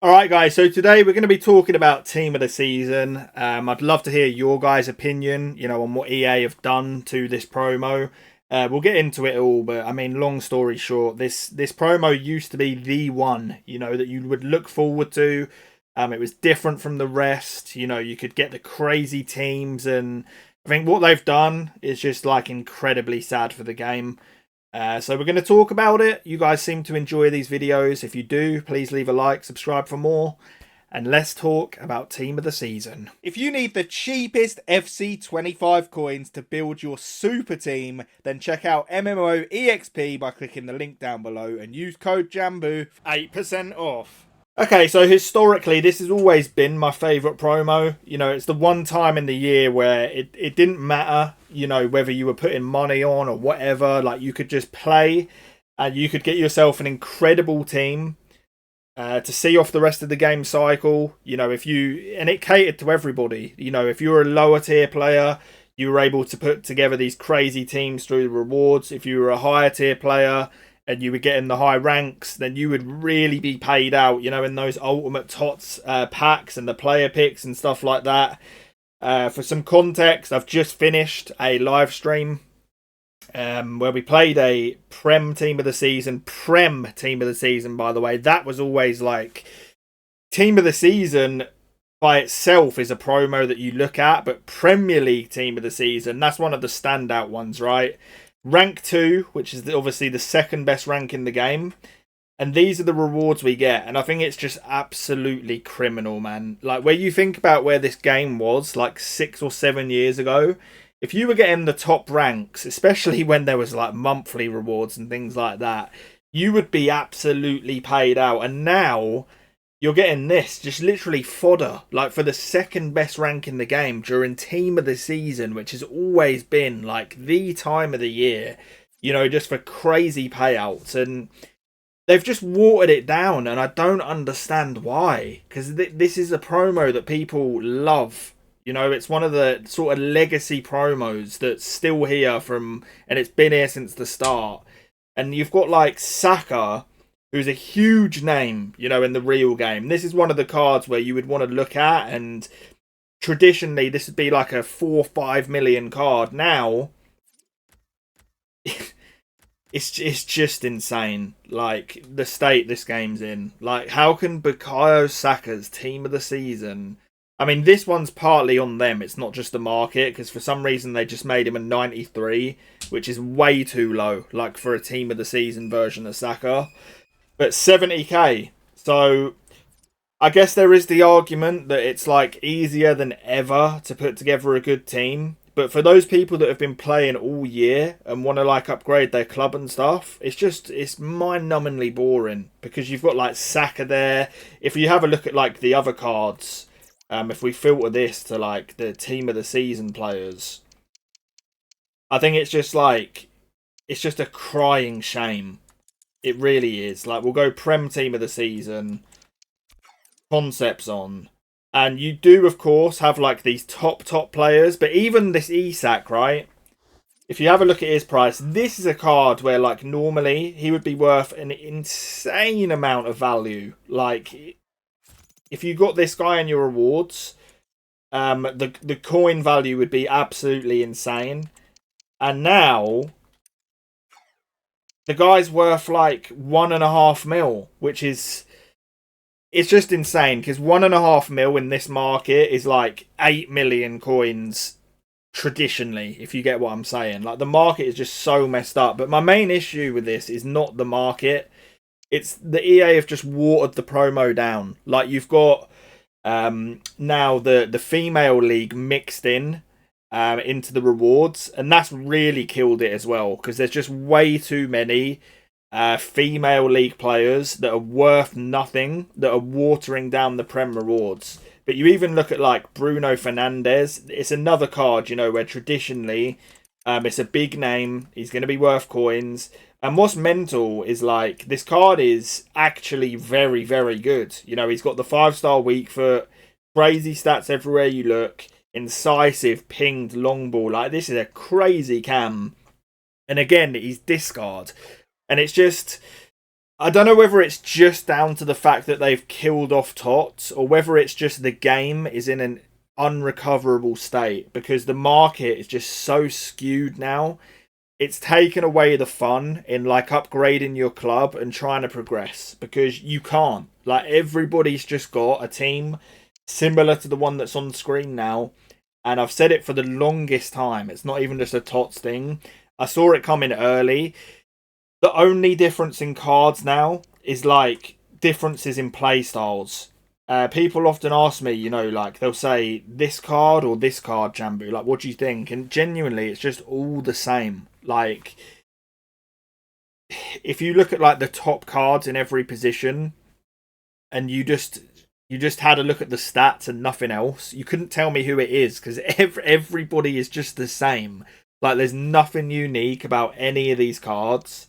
Alright guys, so today we're going to be talking about Team of the Season. I'd love to hear your guys' opinion, on what EA have done to this promo. We'll get into it all, but I mean, long story short, this promo used to be the one, that you would look forward to. It was different from the rest, you could get the crazy teams, and I think what they've done is just like incredibly sad for the game. So we're going to talk about it. You guys seem to enjoy these videos. If you do, please leave a like, subscribe for more. And let's talk about Team of the Season. If you need the cheapest FC25 coins to build your super team, then check out MMOEXP by clicking the link down below and use code JambooUK for 8% off. Okay, so historically, this has always been my favourite promo. It's the one time in the year where it didn't matter, whether you were putting money on or whatever. Like, you could just play and you could get yourself an incredible team to see off the rest of the game cycle. And it catered to everybody. If you were a lower tier player, you were able to put together these crazy teams through the rewards. If you were a higher tier player and you were getting the high ranks, then you would really be paid out, in those ultimate TOTS packs and the player picks and stuff like that. For some context, I've just finished a live stream where we played a Prem Team of the Season. Prem Team of the Season, by the way. That was always like... Team of the Season by itself is a promo that you look at, but Premier League Team of the Season, that's one of the standout ones, right? Rank 2, which is obviously the second best rank in the game. And these are the rewards we get. And I think it's just absolutely criminal, man. Like, where you think about where this game was, like 6 or 7 years ago, if you were getting the top ranks, especially when there was like monthly rewards and things like that, you would be absolutely paid out. And now you're getting this, just literally fodder, like for the second best rank in the game during Team of the Season, which has always been like the time of the year, just for crazy payouts. And they've just watered it down, and I don't understand why, because this is a promo that people love. It's one of the sort of legacy promos that's still here and it's been here since the start. And you've got like Saka, who's a huge name, in the real game. This is one of the cards where you would want to look at, and traditionally this would be like a 4 or 5 million card. Now, it's just insane, like, the state this game's in. Like, how can Bukayo Saka's Team of the Season... I mean, this one's partly on them. It's not just the market, because for some reason they just made him a 93, which is way too low, like, for a Team of the Season version of Saka. But 70k. So I guess there is the argument that it's like easier than ever to put together a good team. But for those people that have been playing all year and want to like upgrade their club and stuff, it's mind-numbingly boring, because you've got like Saka there. If you have a look at like the other cards, if we filter this to like the Team of the Season players, I think it's just a crying shame. It really is. Like, we'll go Prem Team of the Season, concepts on, and you do, of course, have like these top players, but even this Isak, right? If you have a look at his price, this is a card where, like, normally he would be worth an insane amount of value. Like, if you got this guy in your rewards, the coin value would be absolutely insane. And now the guy's worth like 1.5 mil, which is... It's just insane, because 1.5 mil in this market is like 8 million coins traditionally, if you get what I'm saying. Like, the market is just so messed up. But my main issue with this is not the market. It's the EA have just watered the promo down. Like, you've got now the female league mixed in into the rewards, and that's really killed it as well, because there's just way too many female league players that are worth nothing, that are watering down the Prem rewards. But you even look at like Bruno Fernandes, it's another card, where traditionally it's a big name, he's going to be worth coins. And what's mental is, like, this card is actually very, very good. He's got the 5-star weak foot, crazy stats everywhere you look, incisive, pinged, long ball. Like, this is a crazy cam. And again, he's discard. And it's just... I don't know whether it's just down to the fact that they've killed off TOTS or whether it's just the game is in an unrecoverable state because the market is just so skewed now. It's taken away the fun in like upgrading your club and trying to progress because you can't. Like everybody's just got a team similar to the one that's on screen now. And I've said it for the longest time. It's not even just a TOTS thing. I saw it come in early. The only difference in cards now is like differences in play styles. People often ask me, you know, like they'll say this card or this card, Jamboo. Like, what do you think? And genuinely, it's just all the same. Like, if you look at like the top cards in every position, and you just had a look at the stats and nothing else, you couldn't tell me who it is because everybody is just the same. Like, there's nothing unique about any of these cards.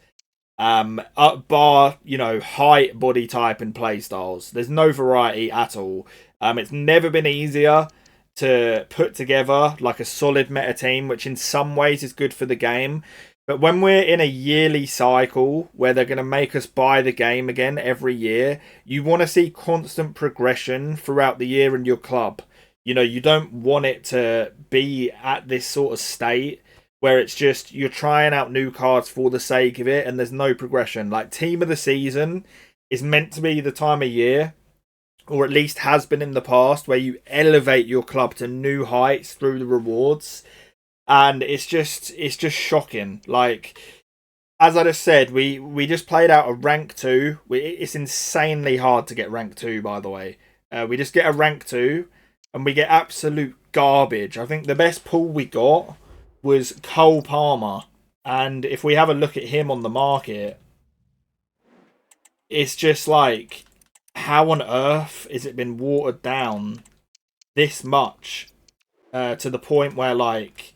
Bar, you know, height, body type, and play styles. There's no variety at all. It's never been easier to put together like a solid meta team, which in some ways is good for the game. But when we're in a yearly cycle where they're going to make us buy the game again every year, you want to see constant progression throughout the year in your club. You know, you don't want it to be at this sort of state where it's just you're trying out new cards for the sake of it and there's no progression. Like, team of the season is meant to be the time of year, or at least has been in the past, where you elevate your club to new heights through the rewards. And it's just shocking. Like, as I just said, we just played out a rank 2. It's insanely hard to get rank 2, by the way. We just get a rank 2 and we get absolute garbage. I think the best pull we got was Cole Palmer. And if we have a look at him on the market, it's just like, how on earth has it been watered down this much to the point where, like,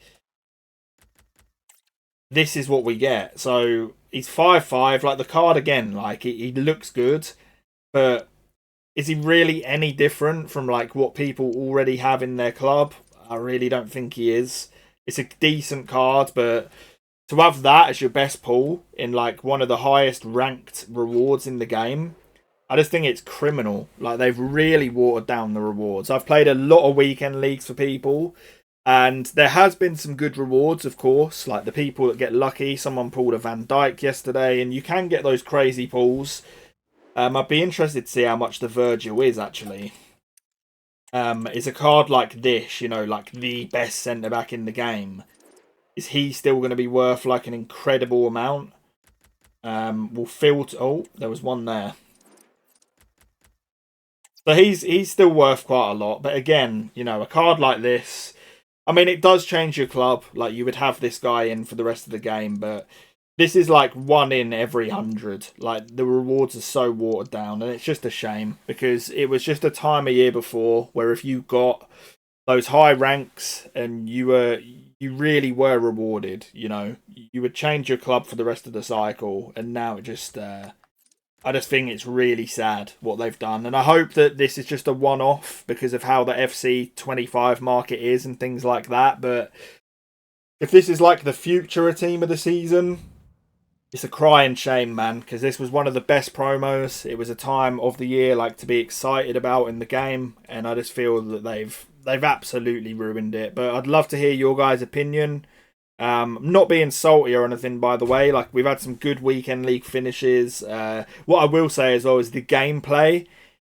this is what we get? So he's 5'5", like the card again, like he looks good, but is he really any different from like what people already have in their club? I really don't think he is. It's a decent card, but to have that as your best pull in like one of the highest ranked rewards in the game, I just think it's criminal. Like, they've really watered down the rewards. I've played a lot of weekend leagues for people, and there has been some good rewards, of course. Like the people that get lucky. Someone pulled a Van Dijk yesterday, and you can get those crazy pulls. I'd be interested to see how much the Virgil is, actually. Is a card like this, you know, like the best centre-back in the game, is he still going to be worth like an incredible amount? We'll filter... Oh, there was one there. So he's still worth quite a lot. But again, you know, a card like this, I mean, it does change your club. Like, you would have this guy in for the rest of the game, but this is like 1 in every 100. Like, the rewards are so watered down, and it's just a shame because it was just a time of year before where if you got those high ranks and you really were rewarded, you know, you would change your club for the rest of the cycle, and now it just I just think it's really sad what they've done. And I hope that this is just a one-off because of how the FC 25 market is and things like that. But if this is like the future team of the season, it's a crying shame, man, because this was one of the best promos. It was a time of the year like to be excited about in the game, and I just feel that they've absolutely ruined it. But I'd love to hear your guys' opinion. Not being salty or anything, by the way. Like, we've had some good weekend league finishes. What I will say as well is the gameplay,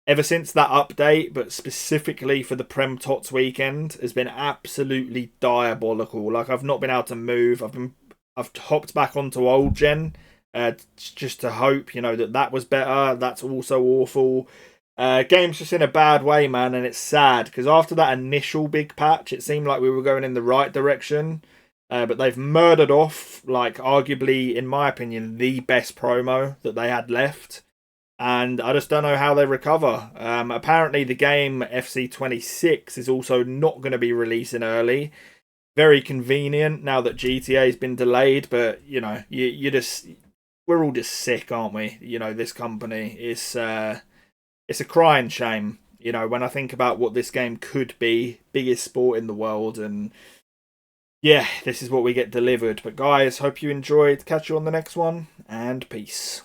ever since that update, but specifically for the Prem Tots weekend, has been absolutely diabolical. Like, I've not been able to move. I've hopped back onto old gen, just to hope, you know, that was better. That's also awful. Game's just in a bad way, man, and it's sad because after that initial big patch, it seemed like we were going in the right direction. But they've murdered off, like, arguably, in my opinion, the best promo that they had left. And I just don't know how they recover. Apparently, the game FC 26 is also not going to be releasing early. Very convenient now that GTA has been delayed. But, you know, we're all just sick, aren't we? You know, this company. It's a crying shame, you know, when I think about what this game could be. Biggest sport in the world, and yeah, this is what we get delivered. But guys, hope you enjoyed. Catch you on the next one, and peace.